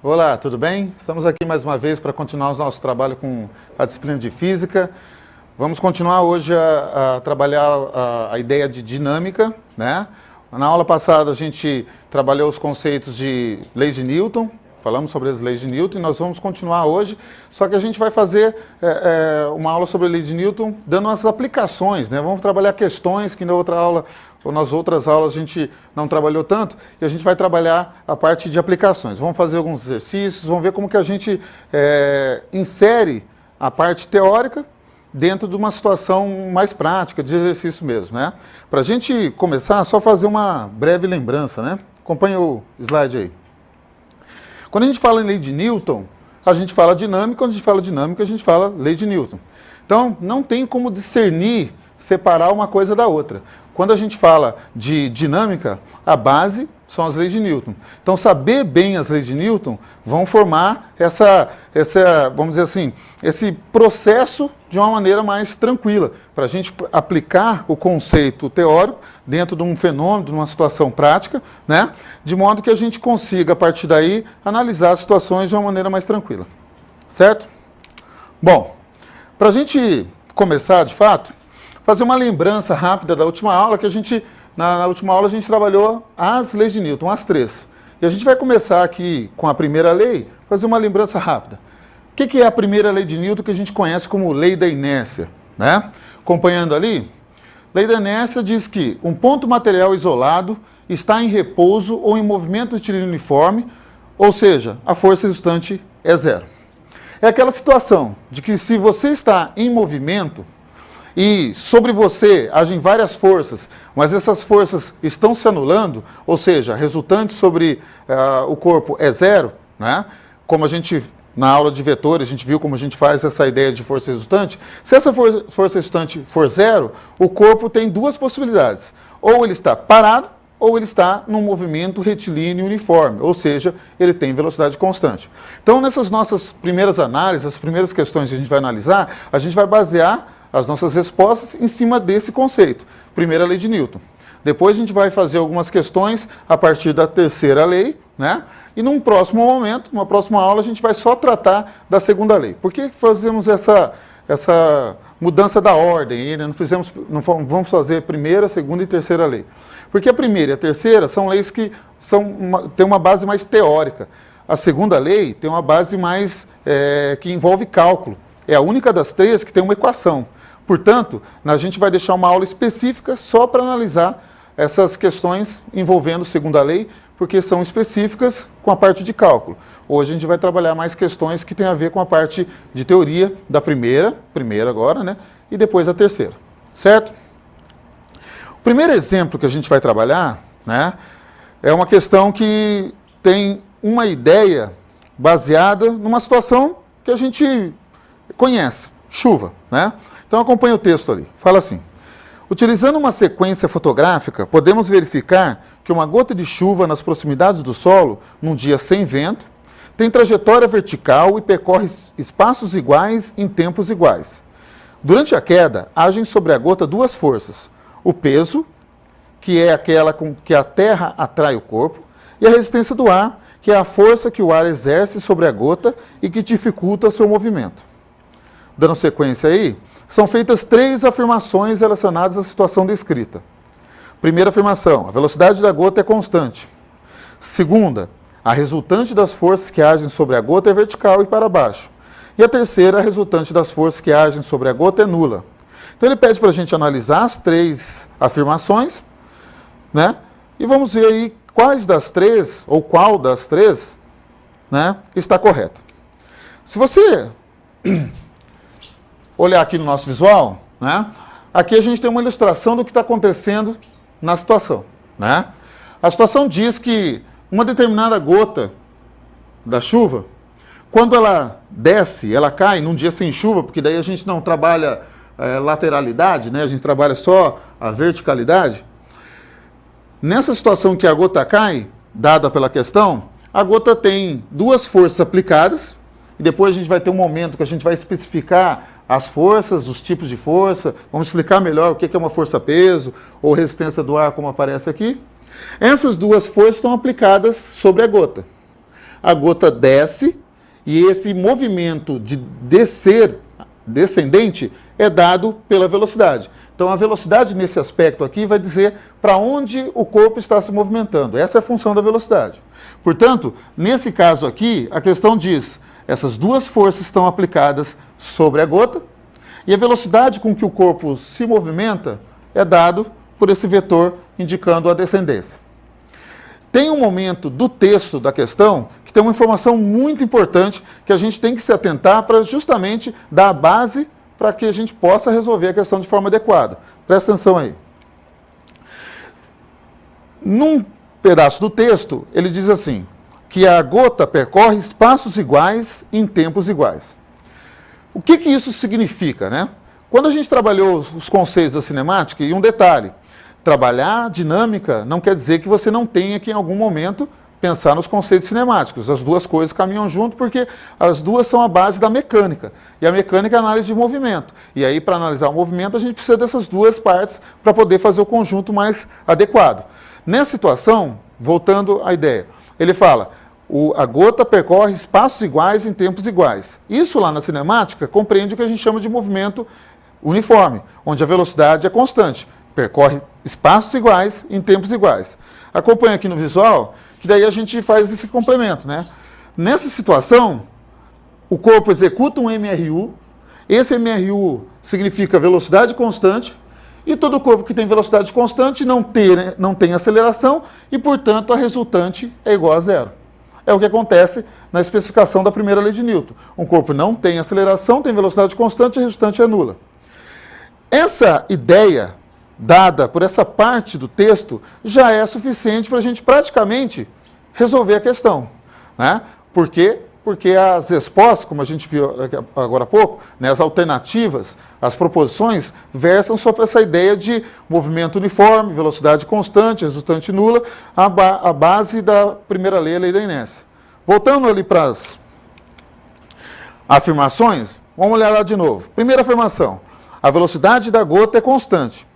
Olá, tudo bem? Estamos aqui mais uma vez para continuar o nosso trabalho com a disciplina de Física. Vamos continuar hoje a trabalhar a ideia de dinâmica, né? Na aula passada a gente trabalhou os conceitos de leis de Newton, falamos sobre as leis de Newton e nós vamos continuar hoje, só que a gente vai fazer uma aula sobre a lei de Newton dando as aplicações, né? Vamos trabalhar questões que na outra aula ou nas outras aulas a gente não trabalhou tanto, e a gente vai trabalhar a parte de aplicações. Vamos fazer alguns exercícios, vamos ver como que a gente insere a parte teórica dentro de uma situação mais prática, de exercício mesmo, né? Para a gente começar, só fazer uma breve lembrança, né? Acompanha o slide aí. Quando a gente fala em lei de Newton, a gente fala dinâmica, quando a gente fala dinâmica, a gente fala lei de Newton. Então, não tem como discernir, separar uma coisa da outra. Quando a gente fala de dinâmica, a base são as leis de Newton. Então, saber bem as leis de Newton vão formar vamos dizer assim, esse processo de uma maneira mais tranquila, para a gente aplicar o conceito teórico dentro de um fenômeno, de uma situação prática, né? De modo que a gente consiga, a partir daí, analisar as situações de uma maneira mais tranquila. Certo? Bom, para a gente começar, de fato, fazer uma lembrança rápida da última aula, que a gente, na última aula a gente trabalhou as leis de Newton, as três. E a gente vai começar aqui com a primeira lei, fazer uma lembrança rápida. O que é a primeira lei de Newton que a gente conhece como lei da inércia, né? Acompanhando ali, lei da inércia diz que um ponto material isolado está em repouso ou em movimento retilíneo uniforme, ou seja, a força resultante é zero. É aquela situação de que se você está em movimento, e sobre você agem várias forças, mas essas forças estão se anulando, ou seja, a resultante sobre o corpo é zero, né? Como a gente, na aula de vetores, a gente viu como a gente faz essa ideia de força resultante. Se essa força resultante for zero, o corpo tem duas possibilidades. Ou ele está parado, ou ele está num movimento retilíneo uniforme, ou seja, ele tem velocidade constante. Então, nessas nossas primeiras análises, as primeiras questões que a gente vai analisar, a gente vai basear as nossas respostas em cima desse conceito. Primeira lei de Newton. Depois a gente vai fazer algumas questões a partir da terceira lei, né? E num próximo momento, numa próxima aula, a gente vai só tratar da segunda lei. Por que fazemos essa mudança da ordem? Né? Não vamos fazer primeira, segunda e terceira lei. Porque a primeira e a terceira são leis que têm uma base mais teórica. A segunda lei tem uma base mais que envolve cálculo. É a única das três que tem uma equação. Portanto, a gente vai deixar uma aula específica só para analisar essas questões envolvendo segunda lei, porque são específicas com a parte de cálculo. Hoje a gente vai trabalhar mais questões que têm a ver com a parte de teoria da primeira agora, né? E depois a terceira, certo? O primeiro exemplo que a gente vai trabalhar, né, é uma questão que tem uma ideia baseada numa situação que a gente conhece, chuva, né? Então acompanha o texto ali, fala assim: utilizando uma sequência fotográfica, podemos verificar que uma gota de chuva nas proximidades do solo, num dia sem vento, tem trajetória vertical e percorre espaços iguais em tempos iguais. Durante a queda, agem sobre a gota duas forças: o peso, que é aquela com que a terra atrai o corpo, e a resistência do ar, que é a força que o ar exerce sobre a gota e que dificulta seu movimento. Dando sequência aí, são feitas três afirmações relacionadas à situação descrita. Primeira afirmação: a velocidade da gota é constante. Segunda, a resultante das forças que agem sobre a gota é vertical e para baixo. E a terceira, a resultante das forças que agem sobre a gota é nula. Então ele pede para a gente analisar as três afirmações, né? E vamos ver aí quais das três, ou qual das três, né, está correta. Se você olhar aqui no nosso visual, né, aqui a gente tem uma ilustração do que está acontecendo na situação, né? A situação diz que uma determinada gota da chuva, quando ela desce, ela cai num dia sem chuva, porque daí a gente não trabalha lateralidade, né? A gente trabalha só a verticalidade. Nessa situação que a gota cai, dada pela questão, a gota tem duas forças aplicadas, e depois a gente vai ter um momento que a gente vai especificar as forças, os tipos de força, vamos explicar melhor o que é uma força-peso ou resistência do ar, como aparece aqui. Essas duas forças estão aplicadas sobre a gota. a gota desce e esse movimento de descendente é dado pela velocidade. Então a velocidade nesse aspecto aqui vai dizer para onde o corpo está se movimentando. Essa é a função da velocidade. Portanto, nesse caso aqui, a questão diz, essas duas forças estão aplicadas sobre a gota e a velocidade com que o corpo se movimenta é dado por esse vetor indicando a descendência. Tem um momento do texto da questão que tem uma informação muito importante que a gente tem que se atentar para justamente dar a base para que a gente possa resolver a questão de forma adequada. Presta atenção aí. Num pedaço do texto, ele diz assim, que a gota percorre espaços iguais em tempos iguais. O que isso significa, né? Quando a gente trabalhou os conceitos da cinemática, e um detalhe, trabalhar dinâmica não quer dizer que você não tenha que, em algum momento, pensar nos conceitos cinemáticos. As duas coisas caminham junto porque as duas são a base da mecânica. E a mecânica é a análise de movimento. E aí, para analisar o movimento, a gente precisa dessas duas partes para poder fazer o conjunto mais adequado. Nessa situação, voltando à ideia, ele fala, a gota percorre espaços iguais em tempos iguais. Isso lá na cinemática compreende o que a gente chama de movimento uniforme, onde a velocidade é constante. Percorre espaços iguais em tempos iguais. Acompanha aqui no visual, que daí a gente faz esse complemento, né? Nessa situação, o corpo executa um MRU, esse MRU significa velocidade constante, e todo corpo que tem velocidade constante não tem aceleração, e, portanto, a resultante é igual a zero. É o que acontece na especificação da primeira lei de Newton. Um corpo não tem aceleração, tem velocidade constante, a resultante é nula. Essa ideia dada por essa parte do texto já é suficiente para a gente praticamente resolver a questão, né? Por quê? Porque as respostas, como a gente viu agora há pouco, né, as alternativas, as proposições, versam sobre essa ideia de movimento uniforme, velocidade constante, resultante nula, a base da primeira lei, a lei da inércia. Voltando ali para as afirmações, vamos olhar lá de novo. Primeira afirmação, a velocidade da gota é constante.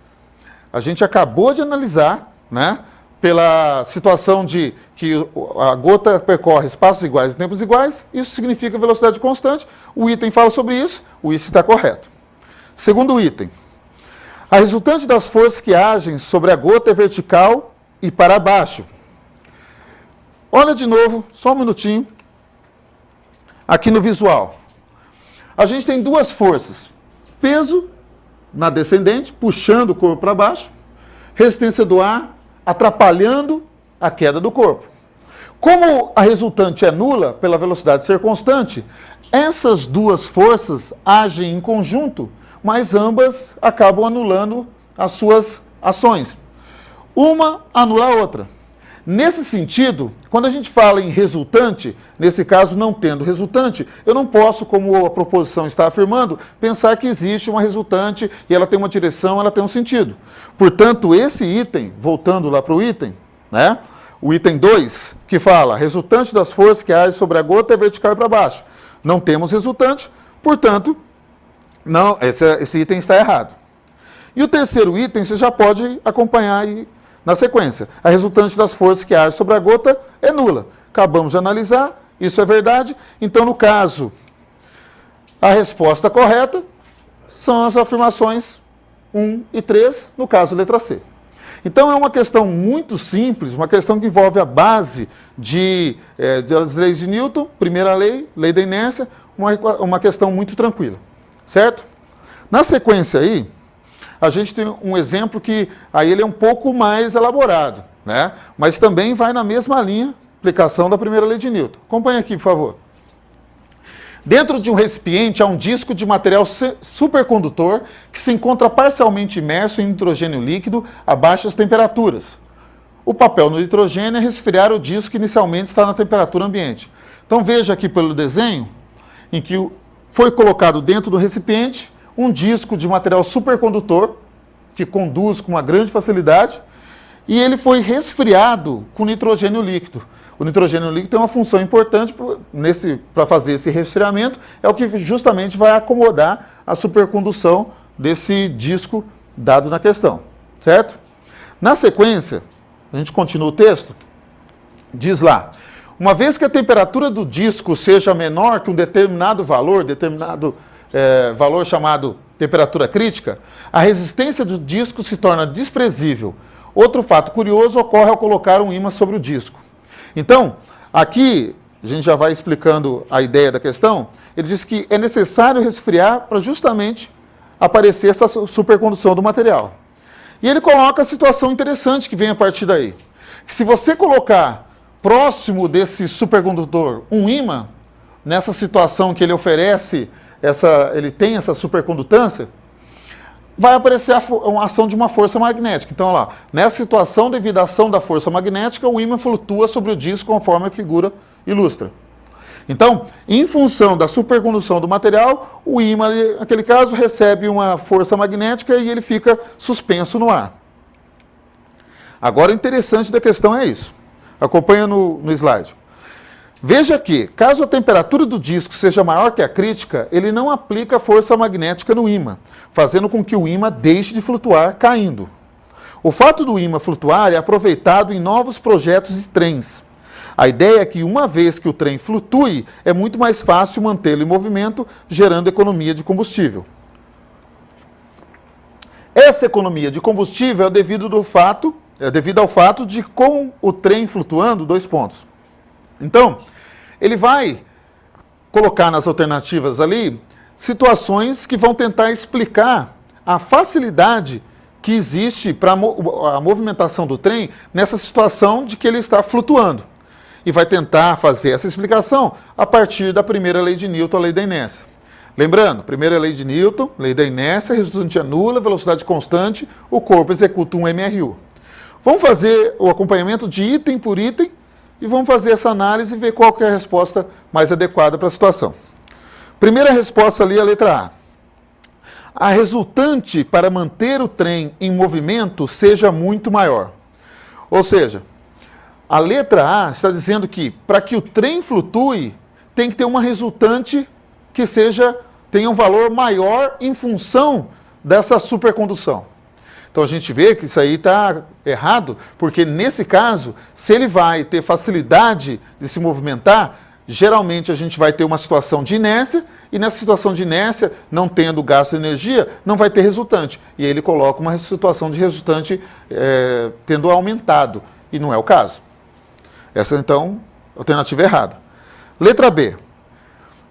A gente acabou de analisar, né, pela situação de que a gota percorre espaços iguais e tempos iguais, isso significa velocidade constante, o item fala sobre isso, o isso está correto. Segundo item, a resultante das forças que agem sobre a gota é vertical e para baixo. Olha de novo, só um minutinho, aqui no visual. A gente tem duas forças, peso na descendente, puxando o corpo para baixo, resistência do ar, atrapalhando a queda do corpo. Como a resultante é nula, pela velocidade ser constante, essas duas forças agem em conjunto, mas ambas acabam anulando as suas ações. Uma anula a outra. Nesse sentido, quando a gente fala em resultante, nesse caso não tendo resultante, eu não posso, como a proposição está afirmando, pensar que existe uma resultante e ela tem uma direção, ela tem um sentido. Portanto, esse item, voltando lá para o item, né, o item 2, que fala, resultante das forças que agem sobre a gota é vertical e para baixo. Não temos resultante, portanto, não, esse item está errado. E o terceiro item, você já pode acompanhar aí na sequência. A resultante das forças que agem sobre a gota é nula. Acabamos de analisar, isso é verdade. Então, no caso, a resposta correta são as afirmações 1 e 3, no caso, letra C. Então, é uma questão muito simples, uma questão que envolve a base das leis de Newton, primeira lei, lei da inércia, uma questão muito tranquila, certo? Na sequência aí, a gente tem um exemplo que aí ele é um pouco mais elaborado, né? Mas também vai na mesma linha, aplicação da primeira lei de Newton. Acompanhe aqui, por favor. Dentro de um recipiente há um disco de material supercondutor que se encontra parcialmente imerso em nitrogênio líquido a baixas temperaturas. O papel no nitrogênio é resfriar o disco que inicialmente está na temperatura ambiente. Então veja aqui pelo desenho, em que foi colocado dentro do recipiente um disco de material supercondutor, que conduz com uma grande facilidade, e ele foi resfriado com nitrogênio líquido. O nitrogênio líquido tem uma função importante para fazer esse resfriamento, é o que justamente vai acomodar a supercondução desse disco dado na questão, certo? Na sequência, a gente continua o texto, diz lá, Uma vez que a temperatura do disco seja menor que um determinado valor valor chamado temperatura crítica, a resistência do disco se torna desprezível. Outro fato curioso ocorre ao colocar um ímã sobre o disco. Então, aqui a gente já vai explicando a ideia da questão. Ele diz que é necessário resfriar para justamente aparecer essa supercondução do material. E ele coloca a situação interessante que vem a partir daí. Que se você colocar próximo desse supercondutor um ímã, nessa situação que ele oferece, ele tem essa supercondutância, vai aparecer uma ação de uma força magnética. Então, olha lá, nessa situação, devido à ação da força magnética, o ímã flutua sobre o disco conforme a figura ilustra. Então, em função da supercondução do material, o ímã, naquele caso, recebe uma força magnética e ele fica suspenso no ar. Agora, o interessante da questão é isso. Acompanha no slide. Veja que, caso a temperatura do disco seja maior que a crítica, ele não aplica força magnética no ímã, fazendo com que o ímã deixe de flutuar, caindo. O fato do ímã flutuar é aproveitado em novos projetos de trens. A ideia é que, uma vez que o trem flutue, é muito mais fácil mantê-lo em movimento, gerando economia de combustível. Essa economia de combustível é devido ao fato de, com o trem flutuando, 2 pontos. Então, ele vai colocar nas alternativas ali situações que vão tentar explicar a facilidade que existe para a movimentação do trem nessa situação de que ele está flutuando. E vai tentar fazer essa explicação a partir da primeira lei de Newton, a lei da inércia. Lembrando, primeira lei de Newton, lei da inércia, resultante é nula, velocidade constante, o corpo executa um MRU. Vamos fazer o acompanhamento de item por item e vamos fazer essa análise e ver qual que é a resposta mais adequada para a situação. Primeira resposta ali, a letra A. A resultante para manter o trem em movimento seja muito maior. Ou seja, a letra A está dizendo que, para que o trem flutue, tem que ter uma resultante que tenha um valor maior em função dessa supercondução. Então a gente vê que isso aí está errado, porque nesse caso, se ele vai ter facilidade de se movimentar, geralmente a gente vai ter uma situação de inércia, e nessa situação de inércia, não tendo gasto de energia, não vai ter resultante. E ele coloca uma situação de resultante tendo aumentado, e não é o caso. Essa, então, alternativa errada. Letra B.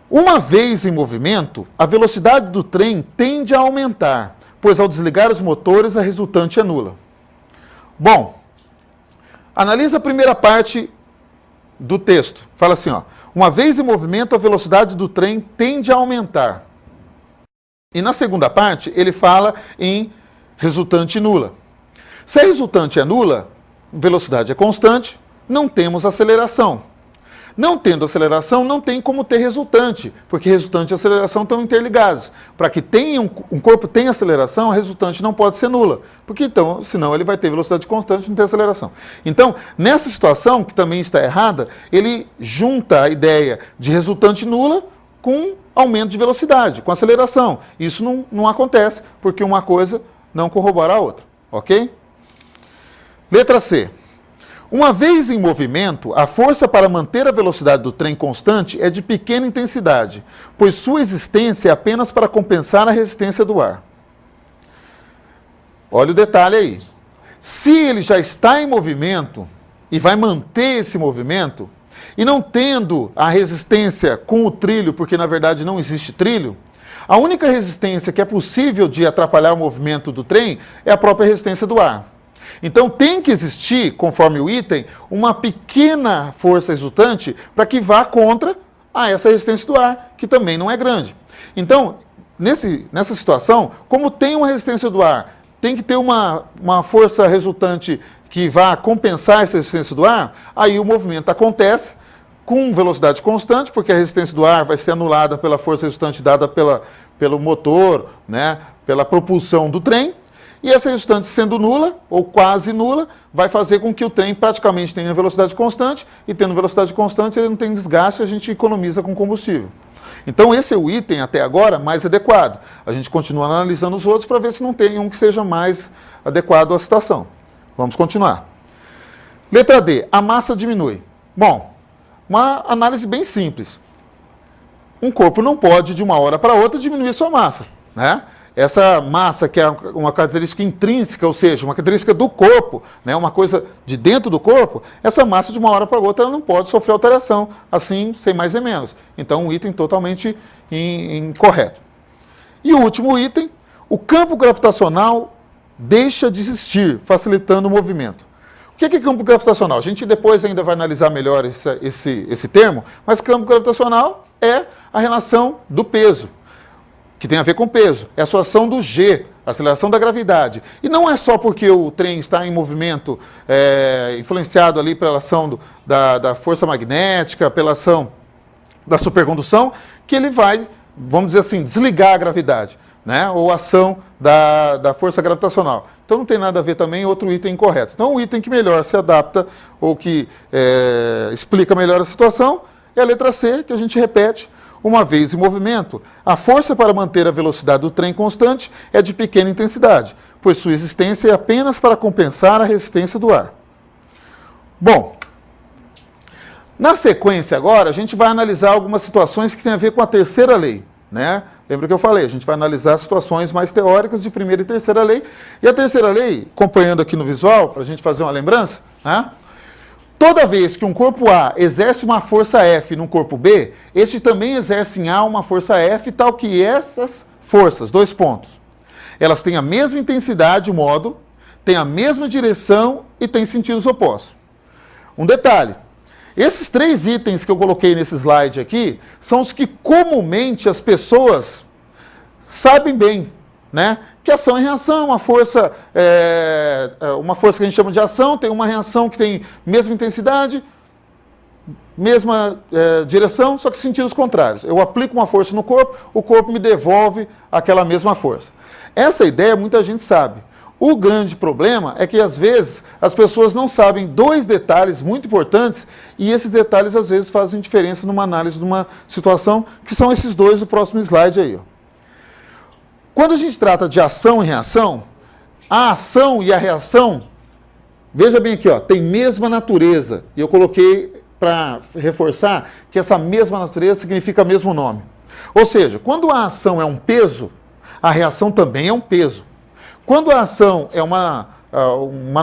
Uma vez em movimento, a velocidade do trem tende a aumentar, pois ao desligar os motores, a resultante é nula. Bom, analisa a primeira parte do texto. Fala assim, ó, uma vez em movimento, a velocidade do trem tende a aumentar. E na segunda parte, ele fala em resultante nula. Se a resultante é nula, velocidade é constante, não temos aceleração. Não tendo aceleração, não tem como ter resultante, porque resultante e aceleração estão interligados. Para que um corpo tenha aceleração, a resultante não pode ser nula, porque então, senão ele vai ter velocidade constante e não ter aceleração. Então, nessa situação, que também está errada, ele junta a ideia de resultante nula com aumento de velocidade, com aceleração. Isso não acontece, porque uma coisa não corrobora a outra, ok? Letra C. Uma vez em movimento, a força para manter a velocidade do trem constante é de pequena intensidade, pois sua existência é apenas para compensar a resistência do ar. Olha o detalhe aí. Se ele já está em movimento e vai manter esse movimento, e não tendo a resistência com o trilho, porque na verdade não existe trilho, a única resistência que é possível de atrapalhar o movimento do trem é a própria resistência do ar. Então tem que existir, conforme o item, uma pequena força resultante para que vá contra essa resistência do ar, que também não é grande. Então, nessa situação, como tem uma resistência do ar, tem que ter uma força resultante que vá compensar essa resistência do ar, aí o movimento acontece com velocidade constante, porque a resistência do ar vai ser anulada pela força resultante dada pelo motor, né, pela propulsão do trem. E essa resultante sendo nula, ou quase nula, vai fazer com que o trem praticamente tenha velocidade constante, e tendo velocidade constante ele não tem desgaste, a gente economiza com combustível. Então esse é o item, até agora, mais adequado. A gente continua analisando os outros para ver se não tem um que seja mais adequado à situação. Vamos continuar. Letra D, a massa diminui. Bom, Uma análise bem simples. Um corpo não pode, de uma hora para outra, diminuir sua massa, né? Essa massa, que é uma característica intrínseca, ou seja, uma característica do corpo, né, uma coisa de dentro do corpo, essa massa, de uma hora para outra, ela não pode sofrer alteração, assim, sem mais nem menos. Então, um item totalmente incorreto. E o último item, o campo gravitacional deixa de existir, facilitando o movimento. O que é campo gravitacional? A gente depois ainda vai analisar melhor esse termo, mas campo gravitacional é a relação do peso, que tem a ver com peso. É a sua ação do G, a aceleração da gravidade. E não é só porque o trem está em movimento, influenciado ali pela ação da força magnética, pela ação da supercondução, que ele vai, vamos dizer assim, desligar a gravidade, né? Ou a ação da força gravitacional. Então não tem nada a ver também outro item incorreto. Então o item que melhor se adapta ou que explica melhor a situação é a letra C, que a gente repete. Uma vez em movimento, a força para manter a velocidade do trem constante é de pequena intensidade, pois sua existência é apenas para compensar a resistência do ar. Bom, na sequência agora, a gente vai analisar algumas situações que têm a ver com a terceira lei, né? Lembra que eu falei, a gente vai analisar situações mais teóricas de primeira e terceira lei. E a terceira lei, acompanhando aqui no visual, para a gente fazer uma lembrança, né? Toda vez que um corpo A exerce uma força F num corpo B, este também exerce em A uma força F, tal que essas forças, dois pontos, elas têm a mesma intensidade, o módulo, têm a mesma direção e têm sentidos opostos. Um detalhe, esses três itens que eu coloquei nesse slide aqui, são os que comumente as pessoas sabem bem, né? Que ação e reação é uma força que a gente chama de ação, tem uma reação que tem mesma intensidade, mesma direção, só que sentidos contrários. Eu aplico uma força no corpo, o corpo me devolve aquela mesma força. Essa ideia muita gente sabe. O grande problema é que, às vezes, as pessoas não sabem dois detalhes muito importantes e esses detalhes, às vezes, fazem diferença numa análise de uma situação, que são esses dois do próximo slide aí, ó. Quando a gente trata de ação e reação, a ação e a reação, veja bem aqui, ó, tem mesma natureza. E eu coloquei para reforçar que essa mesma natureza significa mesmo nome. Ou seja, quando a ação é um peso, a reação também é um peso. Quando a ação é uma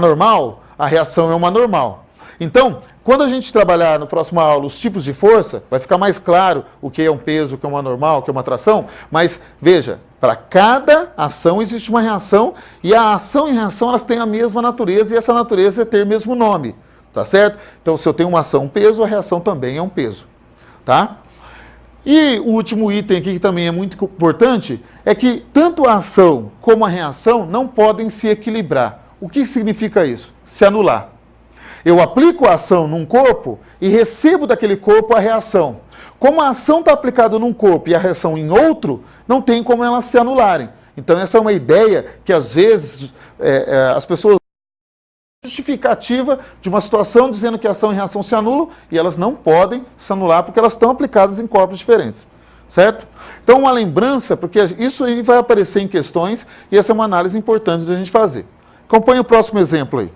normal, a reação é uma normal. Então, quando a gente trabalhar no próximo aula os tipos de força, vai ficar mais claro o que é um peso, o que é uma normal, o que é uma tração, mas veja, para cada ação existe uma reação e a ação e reação elas têm a mesma natureza e essa natureza é ter o mesmo nome, tá certo? Então, se eu tenho uma ação, um peso, a reação também é um peso, tá? E o último item aqui que também é muito importante é que tanto a ação como a reação não podem se equilibrar. O que significa isso? Se anular. Eu aplico a ação num corpo e recebo daquele corpo a reação. Como a ação está aplicada num corpo e a reação em outro, não tem como elas se anularem. Então essa é uma ideia que às vezes as pessoas justificativa de uma situação dizendo que a ação e reação se anulam e elas não podem se anular porque elas estão aplicadas em corpos diferentes. Certo? Então uma lembrança, porque isso aí vai aparecer em questões e essa é uma análise importante da gente fazer. Acompanhe o próximo exemplo aí.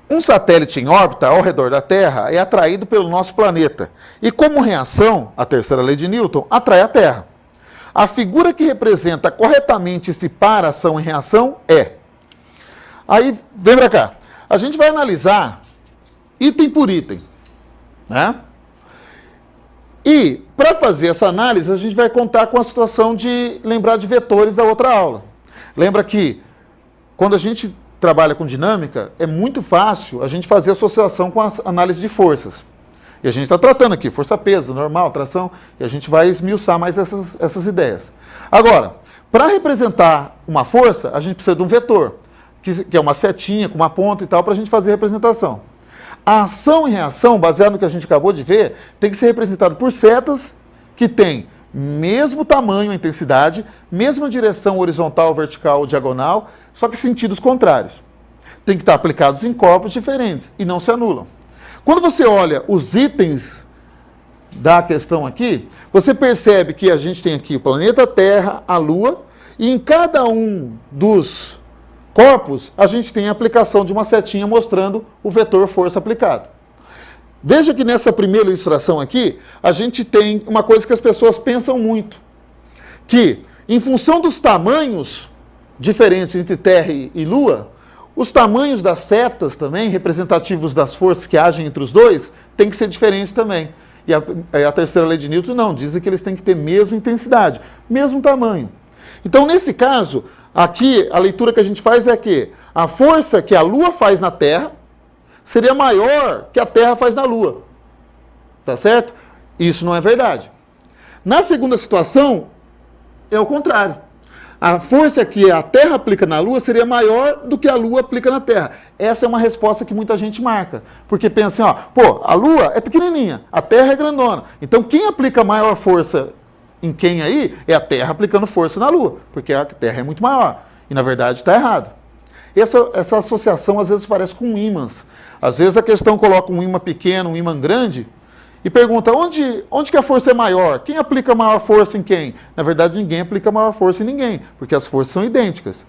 Um satélite em órbita ao redor da Terra é atraído pelo nosso planeta. E como reação, a terceira lei de Newton atrai a Terra. A figura que representa corretamente esse par ação e reação é... Aí, vem para cá. A gente vai analisar item por item, né? E, para fazer essa análise, a gente vai contar com a situação de lembrar de vetores da outra aula. Lembra que, quando a gente trabalha com dinâmica, é muito fácil a gente fazer associação com a análise de forças. E a gente está tratando aqui, força-peso, normal, tração, e a gente vai esmiuçar mais essas ideias. Agora, para representar uma força, a gente precisa de um vetor, que é uma setinha com uma ponta e tal, para a gente fazer a representação. A ação e reação, baseado no que a gente acabou de ver, tem que ser representado por setas que têm mesmo tamanho, a intensidade, mesma direção horizontal, vertical ou diagonal, só que sentidos contrários. Tem que estar aplicados em corpos diferentes e não se anulam. Quando você olha os itens da questão aqui, você percebe que a gente tem aqui o planeta Terra, a Lua, e em cada um dos corpos, a gente tem a aplicação de uma setinha mostrando o vetor força aplicado. Veja que nessa primeira ilustração aqui, a gente tem uma coisa que as pessoas pensam muito, que em função dos tamanhos diferentes entre Terra e Lua, os tamanhos das setas também, representativos das forças que agem entre os dois, tem que ser diferentes também. E a terceira lei de Newton não, dizem que eles têm que ter mesma intensidade, mesmo tamanho. Então, nesse caso, aqui a leitura que a gente faz é que a força que a Lua faz na Terra seria maior que a Terra faz na Lua. Tá certo? Isso não é verdade. Na segunda situação, é o contrário. A força que a Terra aplica na Lua seria maior do que a Lua aplica na Terra. Essa é uma resposta que muita gente marca. Porque pensa assim, ó, pô, a Lua é pequenininha, a Terra é grandona. Então quem aplica maior força em quem aí é a Terra aplicando força na Lua, porque a Terra é muito maior. E na verdade está errado. Essa associação às vezes parece com ímãs. Às vezes a questão coloca um ímã pequeno, um ímã grande, e pergunta, onde que a força é maior? Quem aplica maior força em quem? Na verdade, ninguém aplica maior força em ninguém, porque as forças são idênticas,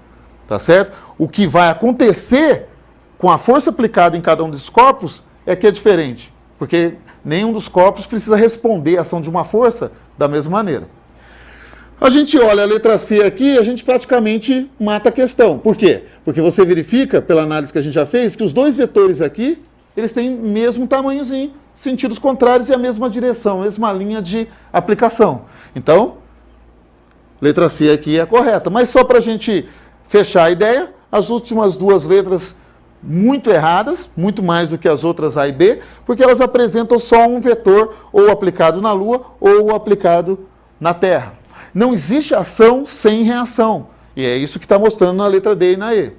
tá certo? O que vai acontecer com a força aplicada em cada um desses corpos é que é diferente, porque nenhum dos corpos precisa responder à ação de uma força da mesma maneira. A gente olha a letra C aqui e a gente praticamente mata a questão. Por quê? Porque você verifica, pela análise que a gente já fez, que os dois vetores aqui, eles têm o mesmo tamanhozinho, sentidos contrários e a mesma direção, a mesma linha de aplicação. Então, letra C aqui é a correta. Mas só para a gente fechar a ideia, as últimas duas letras muito erradas, muito mais do que as outras A e B, porque elas apresentam só um vetor ou aplicado na Lua ou aplicado na Terra. Não existe ação sem reação. E é isso que está mostrando na letra D e na E.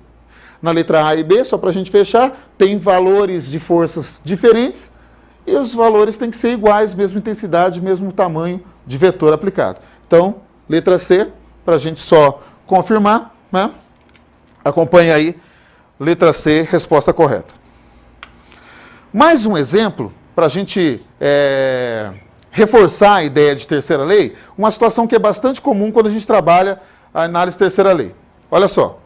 Na letra A e B, só para a gente fechar, tem valores de forças diferentes, e os valores têm que ser iguais, mesma intensidade, mesmo tamanho de vetor aplicado. Então, letra C, para a gente só confirmar, né? Acompanhe aí, letra C, resposta correta. Mais um exemplo, para a gente reforçar a ideia de terceira lei, uma situação que é bastante comum quando a gente trabalha a análise de terceira lei. Olha só.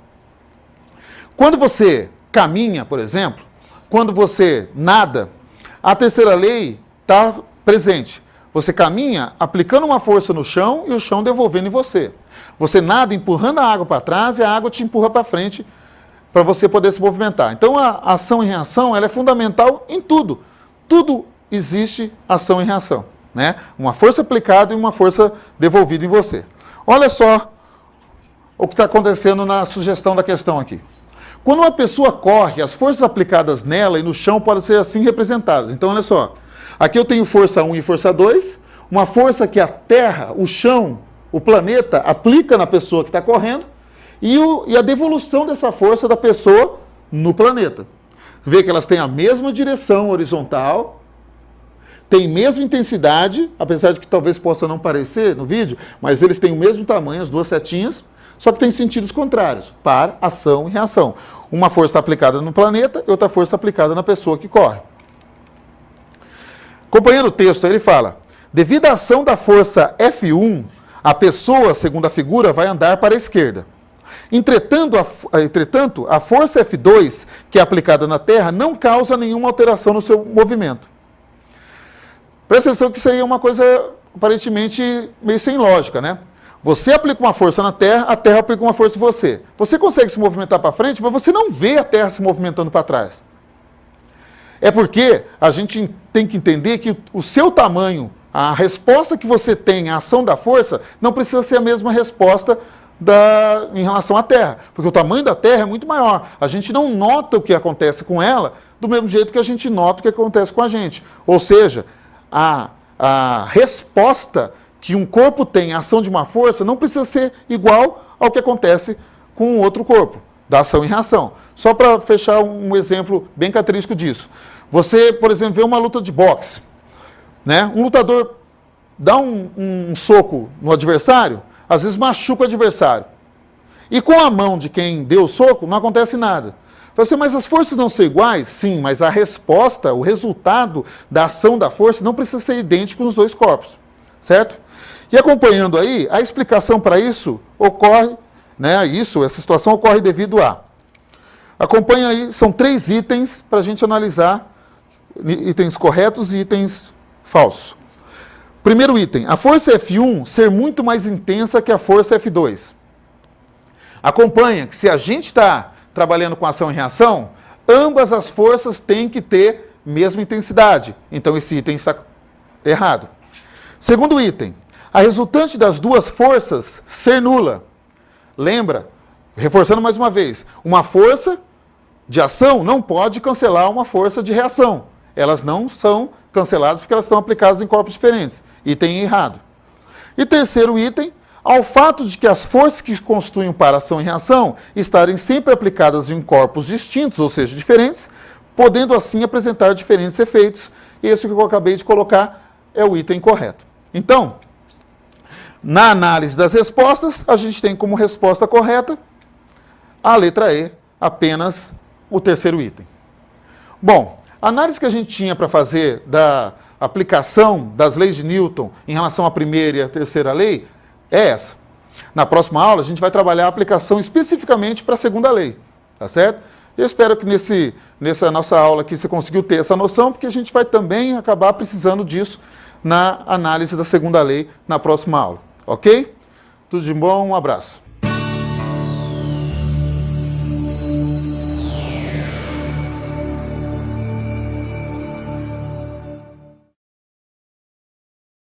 Quando você caminha, por exemplo, quando você nada, a terceira lei está presente. Você caminha aplicando uma força no chão e o chão devolvendo em você. Você nada empurrando a água para trás e a água te empurra para frente para você poder se movimentar. Então a ação e reação ela é fundamental em tudo. Tudo existe ação e reação, né? Uma força aplicada e uma força devolvida em você. Olha só o que está acontecendo na sugestão da questão aqui. Quando uma pessoa corre, as forças aplicadas nela e no chão podem ser assim representadas. Então, olha só. Aqui eu tenho força 1 e força 2. Uma força que a Terra, o chão, o planeta aplica na pessoa que está correndo. E a devolução dessa força da pessoa no planeta. Vê que elas têm a mesma direção horizontal, têm a mesma intensidade, apesar de que talvez possa não parecer no vídeo, mas eles têm o mesmo tamanho, as duas setinhas. Só que tem sentidos contrários, par, ação e reação. Uma força está aplicada no planeta e outra força está aplicada na pessoa que corre. Acompanhando o texto, ele fala, devido à ação da força F1, a pessoa, segundo a figura, vai andar para a esquerda. Entretanto, a força F2, que é aplicada na Terra, não causa nenhuma alteração no seu movimento. Presta atenção que isso aí é uma coisa aparentemente meio sem lógica, né? Você aplica uma força na Terra, a Terra aplica uma força em você. Você consegue se movimentar para frente, mas você não vê a Terra se movimentando para trás. É porque a gente tem que entender que o seu tamanho, a resposta que você tem à ação da força, não precisa ser a mesma resposta em relação à Terra. Porque o tamanho da Terra é muito maior. A gente não nota o que acontece com ela do mesmo jeito que a gente nota o que acontece com a gente. Ou seja, a resposta que um corpo tem, a ação de uma força, não precisa ser igual ao que acontece com outro corpo, da ação e reação. Só para fechar um exemplo bem característico disso. Você, por exemplo, vê uma luta de boxe, né? Um lutador dá um soco no adversário, às vezes machuca o adversário. E com a mão de quem deu o soco, não acontece nada. Você, mas as forças não são iguais? Sim, mas a resposta, o resultado da ação da força não precisa ser idêntico nos dois corpos, certo? E acompanhando aí, a explicação para isso ocorre, né, essa situação ocorre devido a... Acompanha aí, são 3 itens para a gente analisar itens corretos e itens falsos. Primeiro item, a força F1 ser muito mais intensa que a força F2. Acompanha que se a gente está trabalhando com ação e reação, ambas as forças têm que ter mesma intensidade. Então esse item está errado. Segundo item, a resultante das duas forças ser nula. Lembra, reforçando mais uma vez, uma força de ação não pode cancelar uma força de reação. Elas não são canceladas porque elas estão aplicadas em corpos diferentes. Item errado. E terceiro item, ao fato de que as forças que constituem para ação e reação estarem sempre aplicadas em corpos distintos, ou seja, diferentes, podendo assim apresentar diferentes efeitos. Esse que eu acabei de colocar é o item correto. Então, na análise das respostas, a gente tem como resposta correta a letra E, apenas o terceiro item. Bom, a análise que a gente tinha para fazer da aplicação das leis de Newton em relação à primeira e à terceira lei é essa. Na próxima aula, a gente vai trabalhar a aplicação especificamente para a segunda lei, tá certo? Eu espero que nessa nossa aula aqui você conseguiu ter essa noção, porque a gente vai também acabar precisando disso na análise da segunda lei na próxima aula, ok? Tudo de bom, um abraço.